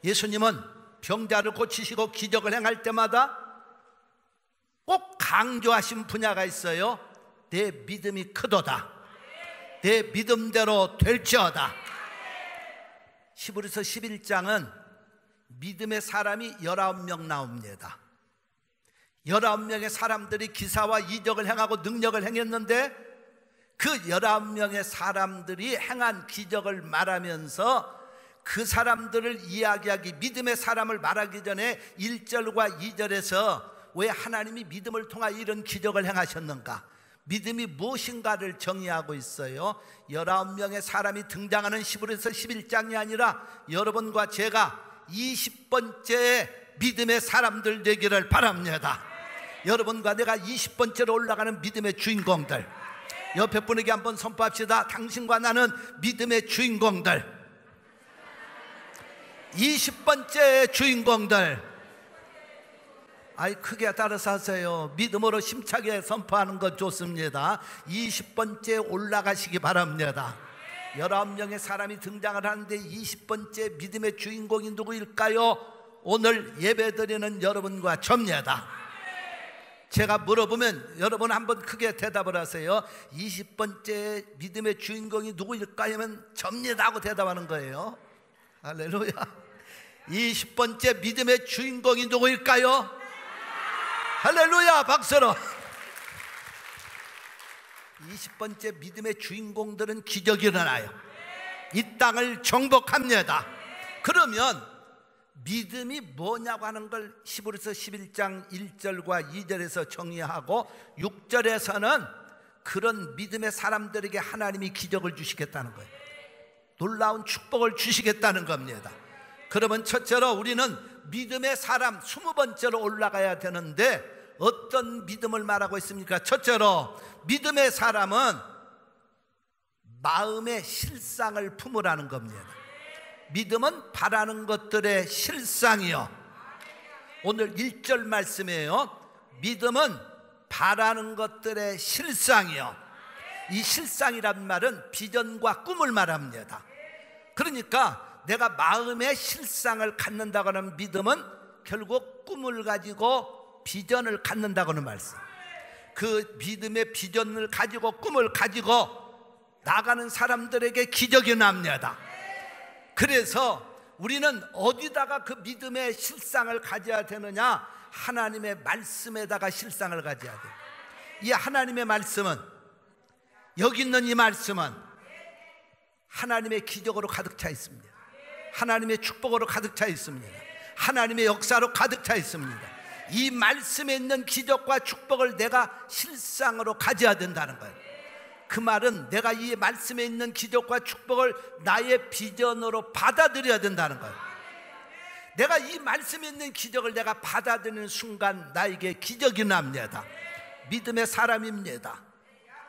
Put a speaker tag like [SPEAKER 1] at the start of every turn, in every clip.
[SPEAKER 1] 예수님은 병자를 고치시고 기적을 행할 때마다 꼭 강조하신 분야가 있어요. 내 믿음이 크도다. 내 믿음대로 될지어다. 히브리서 11장은 믿음의 사람이 19명 나옵니다. 19명의 사람들이 기사와 이적을 행하고 능력을 행했는데 그 19명의 사람들이 행한 기적을 말하면서 그 사람들을 이야기하기, 믿음의 사람을 말하기 전에 1절과 2절에서 왜 하나님이 믿음을 통하여 이런 기적을 행하셨는가, 믿음이 무엇인가를 정의하고 있어요. 19명의 사람이 등장하는 히브리서 11장이 아니라 여러분과 제가 20번째 믿음의 사람들 되기를 바랍니다. 여러분과 내가 20번째로 올라가는 믿음의 주인공들. 옆에 분에게 한번 선포합시다. 당신과 나는 믿음의 주인공들, 20번째 주인공들. 아이, 크게 따라서 하세요. 믿음으로 심차게 선포하는 것 좋습니다. 20번째 올라가시기 바랍니다. 19명의 사람이 등장을 하는데 20번째 믿음의 주인공이 누구일까요? 오늘 예배드리는 여러분과 접니다. 제가 물어보면 여러분 한번 크게 대답을 하세요. 20번째 믿음의 주인공이 누구일까요? 하면 접니다 하고 대답하는 거예요. 할렐루야. 20번째 믿음의 주인공이 누구일까요? 할렐루야. 박수로. 20번째 믿음의 주인공들은 기적이 일어나요. 이 땅을 정복합니다. 그러면 믿음이 뭐냐고 하는 걸 히브리서 11장 1절과 2절에서 정의하고 6절에서는 그런 믿음의 사람들에게 하나님이 기적을 주시겠다는 거예요. 놀라운 축복을 주시겠다는 겁니다. 그러면 첫째로 우리는 믿음의 사람 20번째로 올라가야 되는데 어떤 믿음을 말하고 있습니까? 첫째로 믿음의 사람은 마음의 실상을 품으라는 겁니다. 믿음은 바라는 것들의 실상이요. 오늘 1절 말씀이에요. 믿음은 바라는 것들의 실상이요. 이 실상이란 말은 비전과 꿈을 말합니다. 그러니까 내가 마음의 실상을 갖는다고 하는 믿음은 결국 꿈을 가지고 비전을 갖는다고는 말씀. 그 믿음의 비전을 가지고 꿈을 가지고 나가는 사람들에게 기적이 납니다. 그래서 우리는 어디다가 그 믿음의 실상을 가져야 되느냐? 하나님의 말씀에다가 실상을 가져야 돼요. 이 하나님의 말씀은, 여기 있는 이 말씀은 하나님의 기적으로 가득 차 있습니다. 하나님의 축복으로 가득 차 있습니다. 하나님의 역사로 가득 차 있습니다. 이 말씀에 있는 기적과 축복을 내가 실상으로 가져야 된다는 거예요. 그 말은 내가 이 말씀에 있는 기적과 축복을 나의 비전으로 받아들여야 된다는 거예요. 내가 이 말씀에 있는 기적을 내가 받아들이는 순간 나에게 기적이 납니다. 믿음의 사람입니다.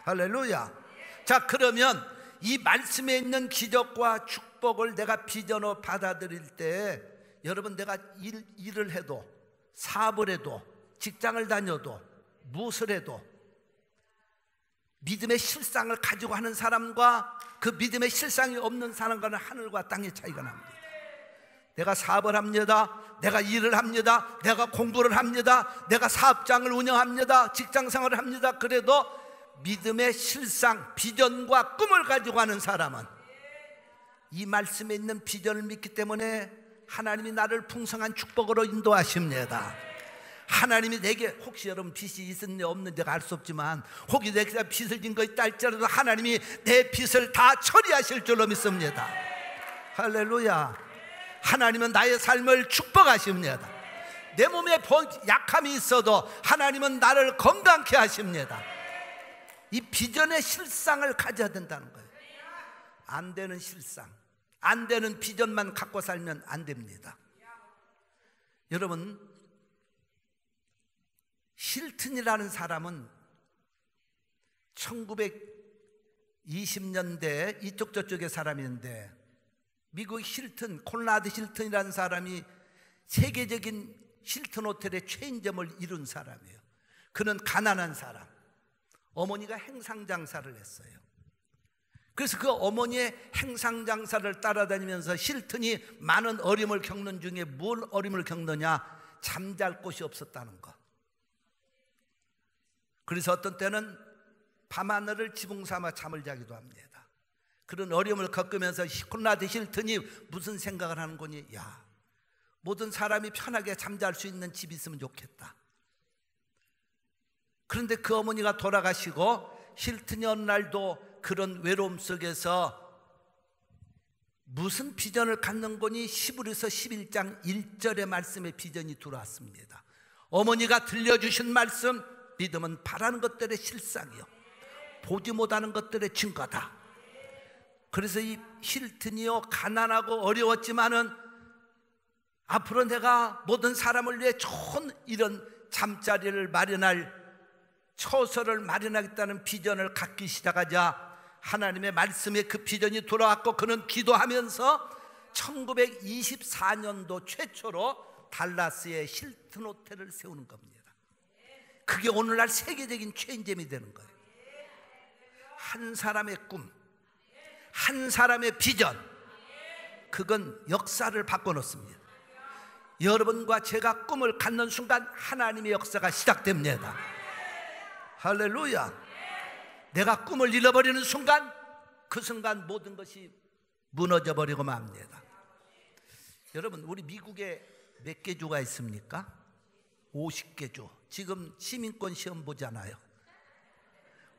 [SPEAKER 1] 할렐루야. 자, 그러면 이 말씀에 있는 기적과 축복을 내가 비전으로 받아들일 때, 여러분, 내가 일을 해도, 사업을 해도, 직장을 다녀도, 무엇을 해도 믿음의 실상을 가지고 하는 사람과 그 믿음의 실상이 없는 사람과는 하늘과 땅의 차이가 납니다. 내가 사업을 합니다. 내가 일을 합니다. 내가 공부를 합니다. 내가 사업장을 운영합니다. 직장생활을 합니다. 그래도 믿음의 실상, 비전과 꿈을 가지고 하는 사람은 이 말씀에 있는 비전을 믿기 때문에 하나님이 나를 풍성한 축복으로 인도하십니다. 하나님이 내게, 혹시 여러분 빚이 있는지 없는지 알 수 없지만 혹시 내가 빚을 진 거 있다 할지라도 하나님이 내 빚을 다 처리하실 줄로 믿습니다. 할렐루야. 하나님은 나의 삶을 축복하십니다. 내 몸에 약함이 있어도 하나님은 나를 건강케 하십니다. 이 비전의 실상을 가져야 된다는 거예요. 안 되는 실상, 안 되는 비전만 갖고 살면 안 됩니다. 여러분, 힐튼이라는 사람은 1920년대 이쪽 저쪽의 사람인데, 미국 힐튼, 콜라드 힐튼이라는 사람이 세계적인 힐튼 호텔의 체인점을 이룬 사람이에요. 그는 가난한 사람, 어머니가 행상장사를 했어요. 그래서 그 어머니의 행상장사를 따라다니면서 실튼이 많은 어려움을 겪는 중에 뭘 어려움을 겪느냐? 잠잘 곳이 없었다는 것. 그래서 어떤 때는 밤하늘을 지붕 삼아 잠을 자기도 합니다. 그런 어려움을 겪으면서 콘라드 힐튼이 무슨 생각을 하는 거니? 야, 모든 사람이 편하게 잠잘 수 있는 집이 있으면 좋겠다. 그런데 그 어머니가 돌아가시고 힐튼이 어느 날도 그런 외로움 속에서 무슨 비전을 갖는 거니? 히브리서 11장 1절의 말씀에 비전이 들어왔습니다. 어머니가 들려주신 말씀, 믿음은 바라는 것들의 실상이요 보지 못하는 것들의 증거다. 그래서 이 힐튼이요 가난하고 어려웠지만은 앞으로 내가 모든 사람을 위해 좋은 이런 잠자리를 마련할 처소를 마련하겠다는 비전을 갖기 시작하자 하나님의 말씀에 그 비전이 돌아왔고 그는 기도하면서 1924년도 최초로 달라스에 힐튼 호텔을 세우는 겁니다. 그게 오늘날 세계적인 체인점이 되는 거예요. 한 사람의 꿈, 한 사람의 비전, 그건 역사를 바꿔놓습니다. 여러분과 제가 꿈을 갖는 순간 하나님의 역사가 시작됩니다. 할렐루야. 내가 꿈을 잃어버리는 순간 그 순간 모든 것이 무너져 버리고 맙니다. 여러분, 우리 미국에 몇 개 주가 있습니까? 50개 주. 지금 시민권 시험 보잖아요.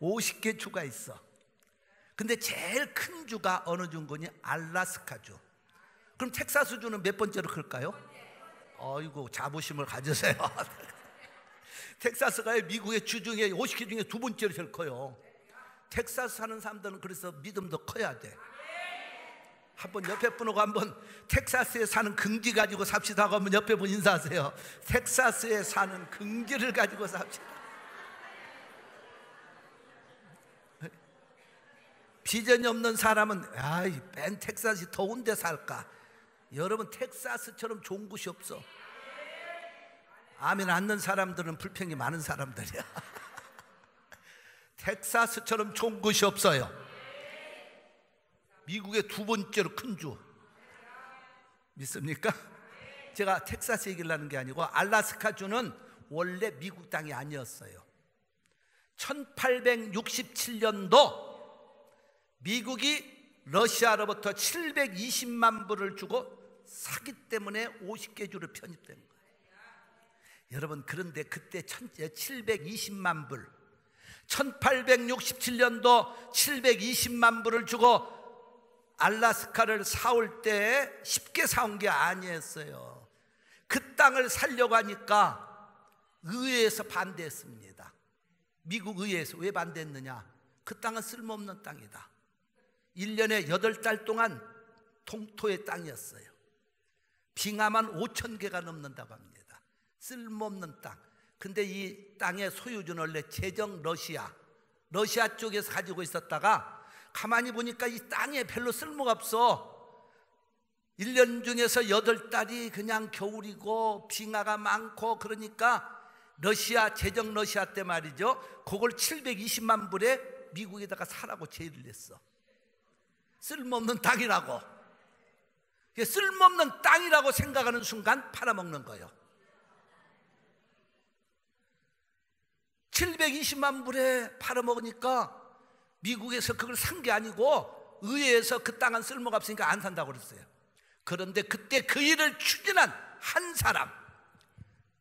[SPEAKER 1] 50개 주가 있어. 근데 제일 큰 주가 어느 주인 거니? 알래스카 주. 그럼 텍사스 주는 몇 번째로 클까요? 어이구, 자부심을 가지세요. 텍사스가 미국의 주 중에 50개 중에 두 번째로 제일 커요. 텍사스 사는 사람들은 그래서 믿음도 커야 돼. 한번 옆에 분하고 한번 텍사스에 사는 긍지 가지고 삽시다 하고 한번 옆에 분 인사하세요. 텍사스에 사는 긍지를 가지고 삽시다. 비전이 없는 사람은 아이, 맨 텍사스이 더운 데 살까? 여러분, 텍사스처럼 좋은 곳이 없어. 아멘 않는 사람들은 불평이 많은 사람들이야. 텍사스처럼 좋은 곳이 없어요. 미국의 두 번째로 큰 주. 믿습니까? 제가 텍사스 얘기를 하는 게 아니고 알래스카 주는 원래 미국 땅이 아니었어요. 1867년도 미국이 러시아로부터 720만 불을 주고 사기 때문에 50개 주로 편입된 거예요. 여러분, 그런데 그때 720만 불, 1867년도 720만 불을 주고 알래스카를 사올 때 쉽게 사온 게 아니었어요. 그 땅을 살려고 하니까 의회에서 반대했습니다. 미국 의회에서. 왜 반대했느냐? 그 땅은 쓸모없는 땅이다. 1년에 8달 동안 통토의 땅이었어요. 빙하만 5,000개가 넘는다고 합니다. 쓸모없는 땅. 근데 이 땅의 소유주는 원래 제정 러시아 쪽에서 가지고 있었다가 가만히 보니까 이 땅에 별로 쓸모가 없어. 1년 중에서 8달이 그냥 겨울이고 빙하가 많고 그러니까 제정 러시아 때 말이죠, 그걸 720만 불에 미국에다가 사라고 제의를 냈어. 쓸모없는 땅이라고. 쓸모없는 땅이라고 생각하는 순간 팔아먹는 거예요. 720만 불에 팔아먹으니까 미국에서 그걸 산 게 아니고 의회에서 그 땅은 쓸모가 없으니까 안 산다고 그랬어요. 그런데 그때 그 일을 추진한 한 사람,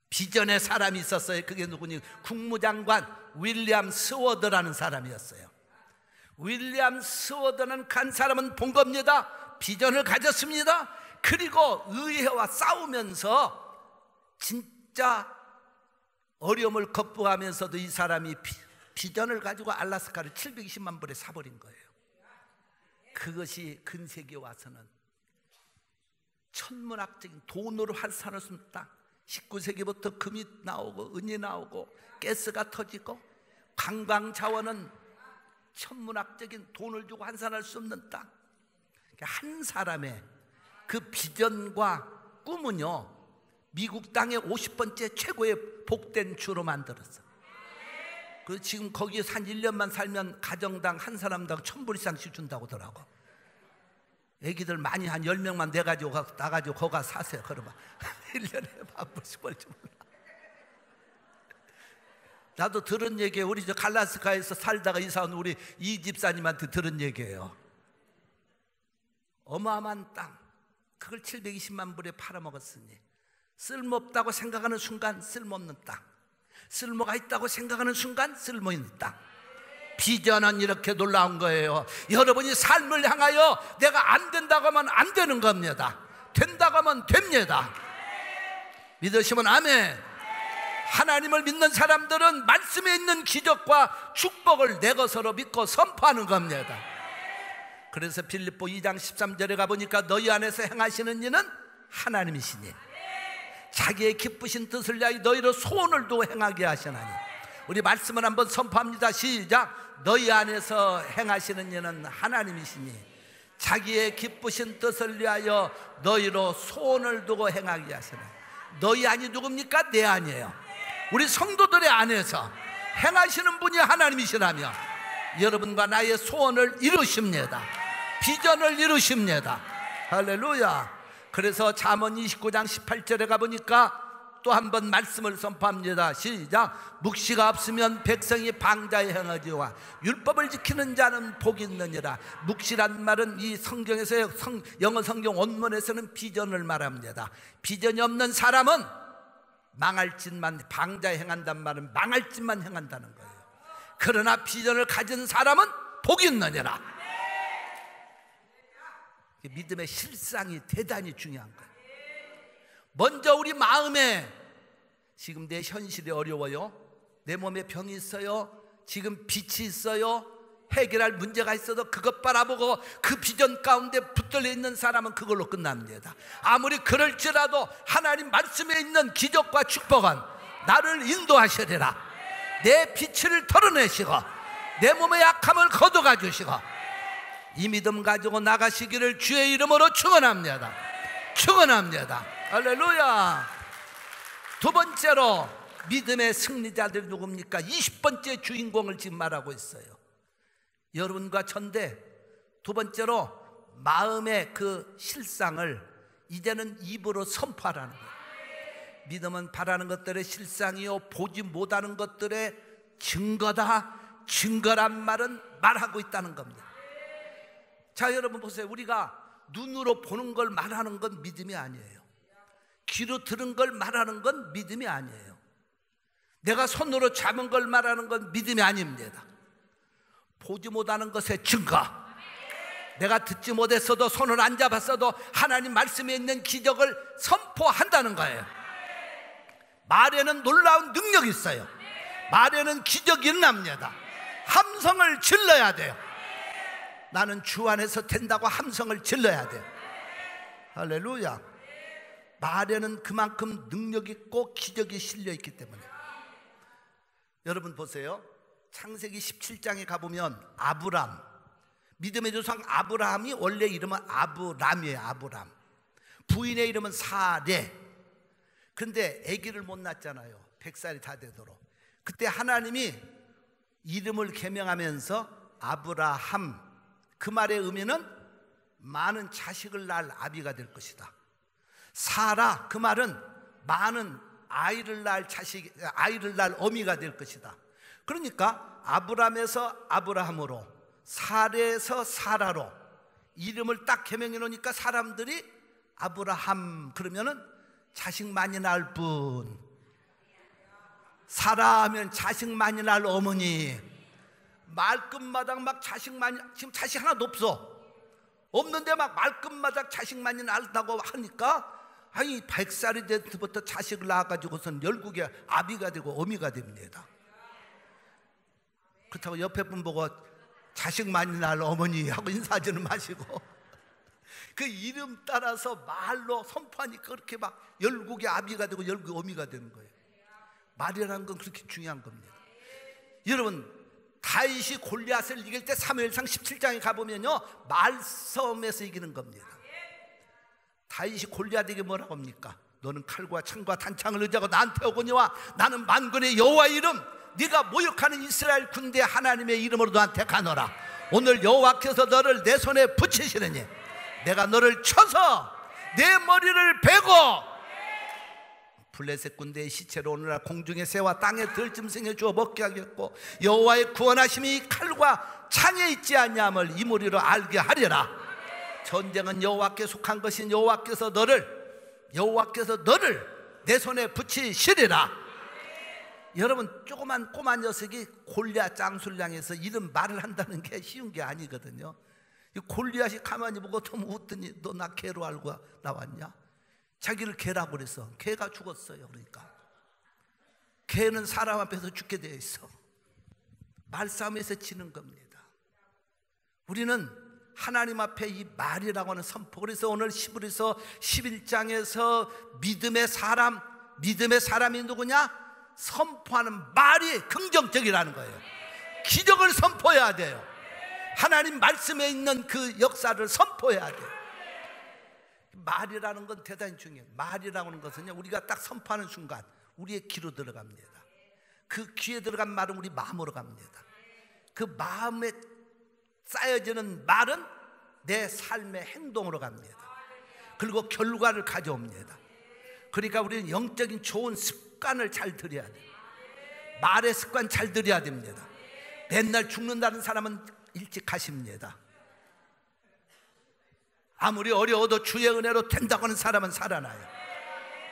[SPEAKER 1] 비전의 사람이 있었어요. 그게 누구니? 국무장관 윌리엄 스워드라는 사람이었어요. 윌리엄 스워드는 간 사람은 본 겁니다. 비전을 가졌습니다. 그리고 의회와 싸우면서 진짜 어려움을 극복하면서도 이 사람이 비전을 가지고 알래스카를 720만 불에 사버린 거예요. 그것이 근세기에 와서는 천문학적인 돈으로 환산할 수 없는 땅. 19세기부터 금이 나오고 은이 나오고 가스가 터지고 관광 자원은 천문학적인 돈을 주고 환산할 수 없는 땅. 한 사람의 그 비전과 꿈은요, 미국 땅의 50번째 최고의 복된 주로 만들었어. 그 지금 거기에서 한 1년만 살면 가정당 한 사람당 1,000불 이상씩 준다고 하더라고. 애기들 많이 한 10명만 내가지고 나가지고 거기 가서 사세요. 그러면 1년에 10,000불씩 벌지 몰라. 나도 들은 얘기예요. 우리 저 갈라스카에서 살다가 이사 온 우리 이 집사님한테 들은 얘기예요. 어마어마한 땅, 그걸 720만 불에 팔아먹었으니 쓸모없다고 생각하는 순간 쓸모없는 땅, 쓸모가 있다고 생각하는 순간 쓸모있는 땅. 비전은 이렇게 놀라운 거예요. 여러분이 삶을 향하여 내가 안 된다고 하면 안 되는 겁니다. 된다고 하면 됩니다. 믿으시면 아멘. 하나님을 믿는 사람들은 말씀에 있는 기적과 축복을 내 것으로 믿고 선포하는 겁니다. 그래서 빌립보 2장 13절에 가보니까 너희 안에서 행하시는 이는 하나님이시니 자기의 기쁘신 뜻을 위하여 너희로 소원을 두고 행하게 하시나니. 우리 말씀을 한번 선포합니다. 시작. 너희 안에서 행하시는 이는 하나님이시니 자기의 기쁘신 뜻을 위하여 너희로 소원을 두고 행하게 하시나니. 너희 안이 누굽니까? 내 안이에요. 우리 성도들의 안에서 행하시는 분이 하나님이시라며 여러분과 나의 소원을 이루십니다. 비전을 이루십니다. 할렐루야. 그래서 잠언 29장 18절에 가보니까 또 한 번 말씀을 선포합니다. 시작. 묵시가 없으면 백성이 방자에 행하지와 율법을 지키는 자는 복이 있느니라. 묵시란 말은 이 성경에서 영어 성경 원문에서는 비전을 말합니다. 비전이 없는 사람은 망할 짓만, 방자에 행한단 말은 망할 짓만 행한다는 거예요. 그러나 비전을 가진 사람은 복이 있느니라. 믿음의 실상이 대단히 중요한 거예요. 먼저 우리 마음에 지금 내 현실이 어려워요. 내 몸에 병이 있어요. 지금 빚이 있어요. 해결할 문제가 있어도 그것 바라보고 그 비전 가운데 붙들려 있는 사람은 그걸로 끝납니다. 아무리 그럴지라도 하나님 말씀에 있는 기적과 축복은 나를 인도하시리라. 내 빛을 털어내시고 내 몸의 약함을 거둬가 주시고 이 믿음 가지고 나가시기를 주의 이름으로 축원합니다. 축원합니다. 할렐루야. 두 번째로 믿음의 승리자들 누굽니까? 20번째 주인공을 지금 말하고 있어요. 여러분과 전대. 두 번째로 마음의 그 실상을 이제는 입으로 선포하라는 거예요. 믿음은 바라는 것들의 실상이요 보지 못하는 것들의 증거다. 증거란 말은 말하고 있다는 겁니다. 자, 여러분 보세요. 우리가 눈으로 보는 걸 말하는 건 믿음이 아니에요. 귀로 들은 걸 말하는 건 믿음이 아니에요. 내가 손으로 잡은 걸 말하는 건 믿음이 아닙니다. 보지 못하는 것의 증거. 내가 듣지 못했어도 손을 안 잡았어도 하나님 말씀에 있는 기적을 선포한다는 거예요. 말에는 놀라운 능력이 있어요. 말에는 기적이 일어납니다. 함성을 질러야 돼요. 나는 주 안에서 된다고 함성을 질러야 돼요. 할렐루야. 말에는 그만큼 능력 있고 기적이 실려 있기 때문에. 여러분 보세요. 창세기 17장에 가보면 아브람, 믿음의 조상 아브라함이 원래 이름은 아브람이에요. 아브람. 부인의 이름은 사레. 근데 아기를 못 낳았잖아요. 100살이 다 되도록. 그때 하나님이 이름을 개명하면서 아브라함, 그 말의 의미는 많은 자식을 낳을 아비가 될 것이다. 사라, 그 말은 많은 아이를 낳을 어미가 될 것이다. 그러니까 아브람에서 아브라함으로, 사레에서 사라로 이름을 딱 개명해 놓으니까 사람들이 아브라함 그러면은 자식 많이 낳을 분, 사라 하면 자식 많이 낳을 어머니. 말끝마당 막 자식 많이, 지금 자식 하나도 없는데 막 말끝마당 자식 많이 낳았다고 하니까 아니 100살이 될 때부터 자식을 낳아가지고선 열국의 아비가 되고 어미가 됩니다. 그렇다고 옆에 분 보고 자식 많이 낳을 어머니 하고 인사하지는 마시고 그 이름 따라서 말로 선포하니까 그렇게 막 열국의 아비가 되고 열국의 어미가 되는 거예요. 말이라는 건 그렇게 중요한 겁니다. 여러분, 다윗이 골리앗을 이길 때 사무엘상 17장에 가보면요 말싸움에서 이기는 겁니다. 다윗이 골리앗에게 뭐라고 합니까? 너는 칼과 창과 단창을 의지하고 나한테 오거니와 나는 만군의 여호와의 이름 네가 모욕하는 이스라엘 군대 하나님의 이름으로 너한테 가노라. 오늘 여호와께서 너를 내 손에 붙이시느니 내가 너를 쳐서 내 머리를 베고 블레셋 군대의 시체로 오늘날 공중의 새와 땅의 들짐승에 주어 먹게 하겠고 여호와의 구원하심이 칼과 창에 있지 아니함을 이 무리로 알게 하리라. 전쟁은 여호와께 속한 것인 여호와께서 너를 내 손에 붙이시리라. 여러분, 조그만 꼬마 녀석이 골리앗 장술량에서 이런 말을 한다는 게 쉬운 게 아니거든요. 이 골리앗이 가만히 보고 좀 웃더니 너 나 개로 알고 나왔냐? 자기를 개라고 그랬어. 개가 죽었어요. 그러니까 개는 사람 앞에서 죽게 되어 있어. 말싸움에서 지는 겁니다. 우리는 하나님 앞에 이 말이라고 하는 선포, 그래서 오늘 히브리서 11장에서 믿음의 사람이 누구냐? 선포하는 말이 긍정적이라는 거예요. 기적을 선포해야 돼요. 하나님 말씀에 있는 그 역사를 선포해야 돼요. 말이라는 건 대단히 중요해요. 말이라고 하는 것은요, 우리가 딱 선포하는 순간 우리의 귀로 들어갑니다. 그 귀에 들어간 말은 우리 마음으로 갑니다. 그 마음에 쌓여지는 말은 내 삶의 행동으로 갑니다. 그리고 결과를 가져옵니다. 그러니까 우리는 영적인 좋은 습관을 잘 들여야 돼요. 말의 습관 잘 들여야 됩니다. 맨날 죽는다는 사람은 일찍 가십니다. 아무리 어려워도 주의 은혜로 된다고 하는 사람은 살아나요.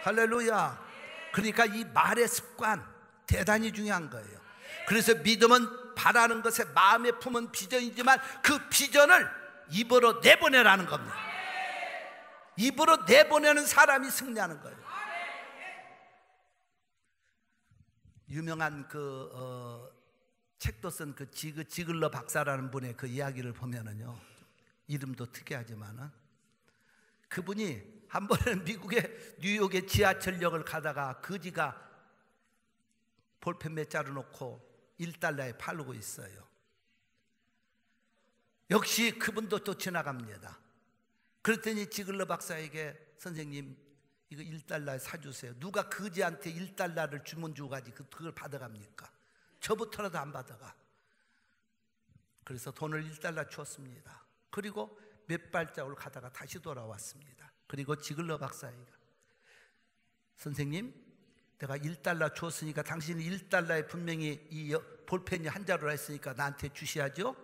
[SPEAKER 1] 할렐루야. 그러니까 이 말의 습관 대단히 중요한 거예요. 그래서 믿음은 바라는 것에 마음에 품은 비전이지만 그 비전을 입으로 내보내라는 겁니다. 입으로 내보내는 사람이 승리하는 거예요. 유명한 책도 쓴 그 지글러 박사라는 분의 그 이야기를 보면은요, 이름도 특이하지만은 그분이 한 번은 미국의 뉴욕의 지하철역을 가다가 거지가 볼펜 몇 자루 놓고 $1에 팔고 있어요. 역시 그분도 또 지나갑니다. 그랬더니 지글러 박사에게 선생님 이거 $1에 사주세요. 누가 거지한테 $1를 주문 주고 가지 그걸 받아갑니까? 저부터라도 안 받아가. 그래서 돈을 $1 주었습니다. 그리고 몇 발자국을 가다가 다시 돌아왔습니다. 그리고 지글러 박사에게 선생님 내가 $1 주었으니까 당신이 $1에 분명히 이 볼펜이 한 자루라 했으니까 나한테 주셔야죠.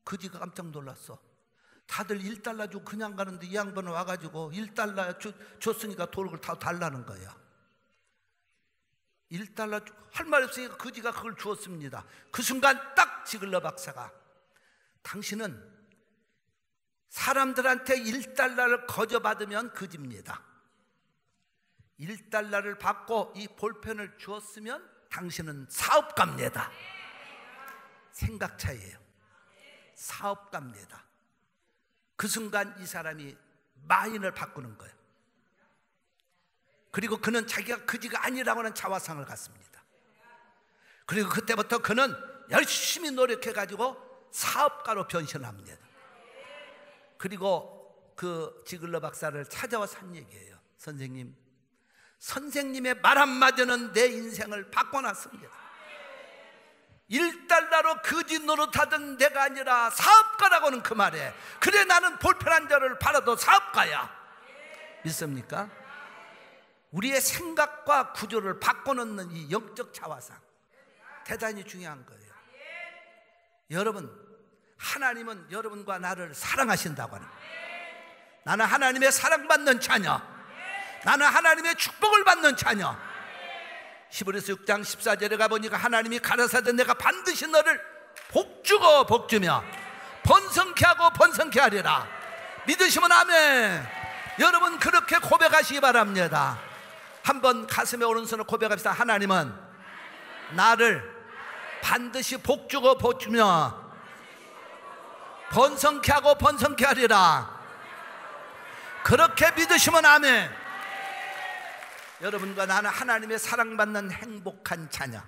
[SPEAKER 1] 거지가 깜짝 놀랐어. 다들 $1 주고 그냥 가는데 이 양반은 와가지고 $1 줬으니까 돈을 다 달라는 거야. $1 할 말 없으니까 거지가 그걸 주었습니다. 그 순간 딱 지글러 박사가 당신은 사람들한테 $1를 거저받으면 거지입니다. $1를 받고 이 볼펜을 주었으면 당신은 사업가입니다. 생각 차이예요. 사업가입니다. 그 순간 이 사람이 마인을 바꾸는 거예요. 그리고 그는 자기가 거지가 아니라고 하는 자화상을 갖습니다. 그리고 그때부터 그는 열심히 노력해가지고 사업가로 변신합니다. 그리고 그 지글러 박사를 찾아와서 한 얘기예요. 선생님의 말 한마디는 내 인생을 바꿔놨습니다. $1로 거지 노릇하던 내가 아니라 사업가라고는 그 말에 그래 나는 볼펜 한 자를 팔아도 사업가야. 믿습니까? 우리의 생각과 구조를 바꿔놓는 이 영적 자화상 대단히 중요한 거예요. 여러분, 하나님은 여러분과 나를 사랑하신다고 하는 거예요. 나는 하나님의 사랑받는 자녀, 나는 하나님의 축복을 받는 자녀. 히브리서 6장 14절에 가보니까 하나님이 가라사대 내가 반드시 너를 복주고 복주며 번성케 하고 번성케 하리라. 믿으시면 아멘. 여러분 그렇게 고백하시기 바랍니다. 한번 가슴에 오른손을 고백합시다. 하나님은 나를 반드시 복주고 복주며 번성케 하고 번성케 하리라. 그렇게 믿으시면 아멘. 여러분과 나는 하나님의 사랑받는 행복한 자녀.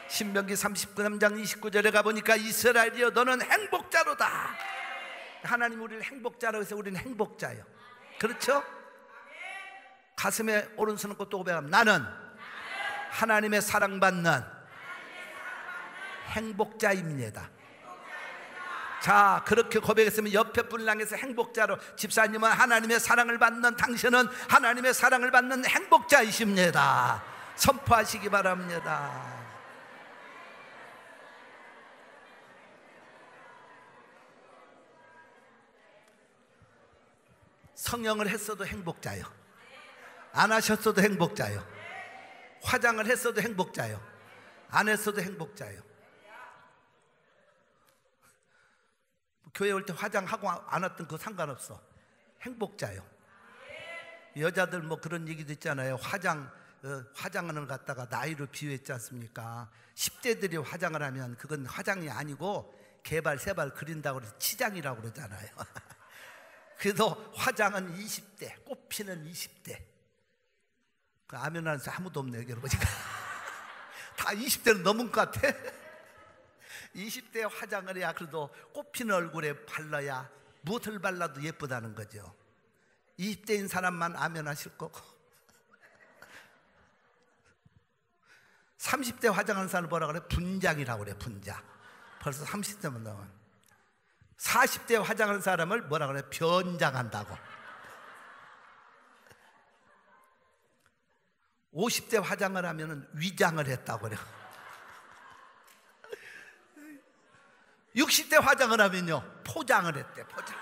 [SPEAKER 1] 신명기 39장 29절에 가보니까 이스라엘이여 너는 행복자로다. 하나님 우리를 행복자라고 해서 우리는 행복자예요. 그렇죠? 가슴에 오른손을 꽂고 고백하면 나는 하나님의 사랑받는 행복자입니다. 자, 그렇게 고백했으면 옆에 분을 향해서 행복자로, 집사님은 하나님의 사랑을 받는, 당신은 하나님의 사랑을 받는 행복자이십니다. 선포하시기 바랍니다. 성형을 했어도 행복자요, 안 하셨어도 행복자요, 화장을 했어도 행복자요, 안 했어도 행복자요. 교회 올 때 화장하고 안 왔던 그거 상관없어, 행복자요. 여자들 뭐 그런 얘기도 있잖아요. 화장을 갖다가 나이로 비유했지 않습니까? 10대들이 화장을 하면 그건 화장이 아니고 개발 세발 그린다고 그래서 치장이라고 그러잖아요. 그래도 화장은 20대, 꽃피는 20대. 그 아멘하는 사람 아무도 없네요, 여러분. 다 20대는 넘은 것 같아. 20대에 화장을 해야 그래도 꽃피는 얼굴에 발라야 무엇을 발라도 예쁘다는 거죠. 20대인 사람만 아멘 하실 거고 30대 화장하는 사람을 뭐라 그래? 분장이라고 그래, 분장. 벌써 30대만 나와. 40대 화장하는 사람을 뭐라 그래? 변장한다고. 50대 화장을 하면 위장을 했다고 그래. 60대 화장을 하면요, 포장을 했대, 포장.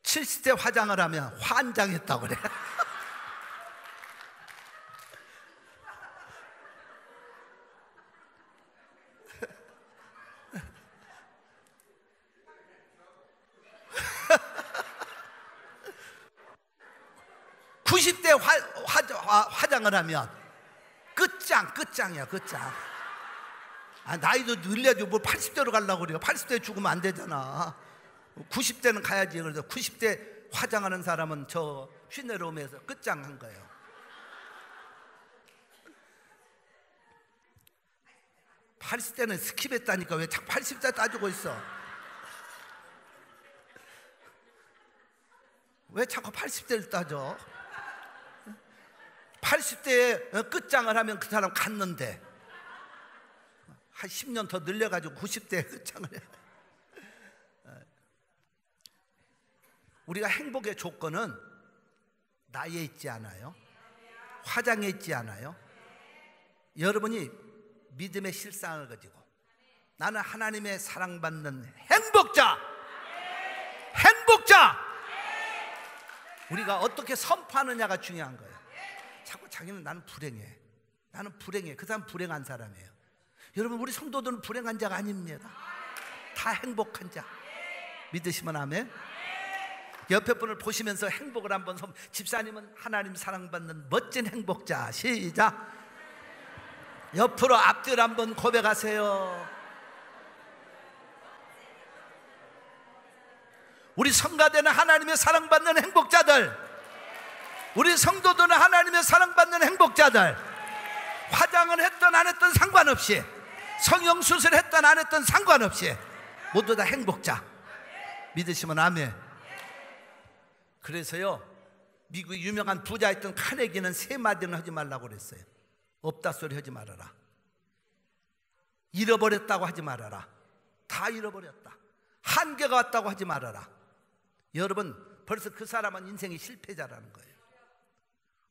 [SPEAKER 1] 칠십 대 화장을 하면 환장했다고 그래. 화장을 하면 끝장이야, 끝장. 아, 나이도 늘려줘. 뭘 80대로 가려고 그래요. 80대 죽으면 안 되잖아. 90대는 가야지. 그래서 90대 화장하는 사람은 저 휘내로움에서 끝장한 거예요. 팔십 대는 스킵했다니까 왜 자꾸 80대 따지고 있어? 왜 자꾸 80대를 따져? 80대에 끝장을 하면 그 사람 갔는데 한 10년 더 늘려가지고 90대에 끝장을 해. 우리가 행복의 조건은 나이에 있지 않아요, 화장에 있지 않아요. 여러분이 믿음의 실상을 가지고 나는 하나님의 사랑받는 행복자, 행복자. 우리가 어떻게 선포하느냐가 중요한 거예요. 자꾸 자기는 나는 불행해, 나는 불행해. 그 사람 불행한 사람이에요. 여러분, 우리 성도들은 불행한 자가 아닙니다. 다 행복한 자. 믿으시면 아멘. 옆에 분을 보시면서 행복을 한번 집사님은 하나님 사랑받는 멋진 행복자. 시작. 옆으로 앞뒤로 한번 고백하세요. 우리 성가대는 하나님의 사랑받는 행복자들, 우리 성도들은 하나님의 사랑받는 행복자들. 화장을 했든 안 했든 상관없이, 성형수술을 했든 안 했든 상관없이 모두 다 행복자. 믿으시면 아멘. 그래서요, 미국의 유명한 부자였던 카네기는 세 마디는 하지 말라고 그랬어요. 없다 소리 하지 말아라, 잃어버렸다고 하지 말아라, 다 잃어버렸다, 한계가 왔다고 하지 말아라. 여러분, 벌써 그 사람은 인생의 실패자라는 거예요.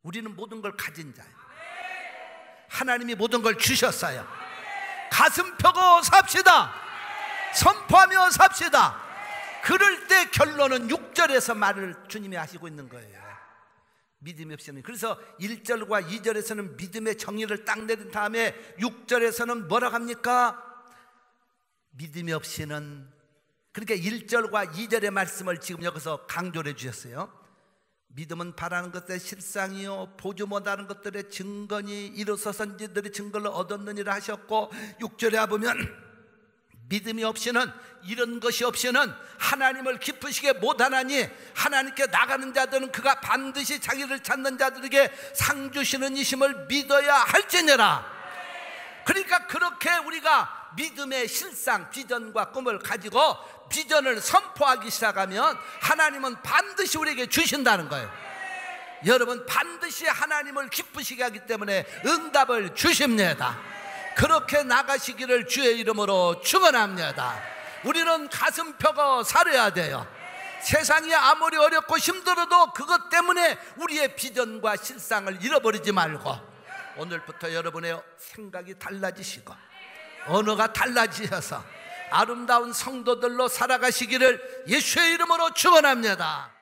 [SPEAKER 1] 우리는 모든 걸 가진 자예요. 하나님이 모든 걸 주셨어요. 가슴 펴고 삽시다. 선포하며 삽시다. 그럴 때 결론은 6절에서 말을 주님이 하시고 있는 거예요. 믿음이 없이는. 그래서 1절과 2절에서는 믿음의 정의를 딱 내린 다음에 6절에서는 뭐라고 합니까? 믿음이 없이는. 그러니까 1절과 2절의 말씀을 지금 여기서 강조를 해 주셨어요. 믿음은 바라는 것의 실상이요 보지 못하는 것들의 증거니 이로써 선지들이 증거를 얻었느니라 하셨고, 6절에 보면 믿음이 없이는, 이런 것이 없이는 하나님을 기쁘시게 못하나니 하나님께 나가는 자들은 그가 반드시 자기를 찾는 자들에게 상 주시는 이심을 믿어야 할지니라. 그러니까 그렇게 우리가 믿음의 실상, 비전과 꿈을 가지고 비전을 선포하기 시작하면 하나님은 반드시 우리에게 주신다는 거예요. 여러분, 반드시 하나님을 기쁘시게 하기 때문에 응답을 주십니다. 그렇게 나가시기를 주의 이름으로 축원합니다. 우리는 가슴 펴고 살아야 돼요. 세상이 아무리 어렵고 힘들어도 그것 때문에 우리의 비전과 실상을 잃어버리지 말고 오늘부터 여러분의 생각이 달라지시고 언어가 달라지셔서 아름다운 성도들로 살아가시기를 예수의 이름으로 축원합니다.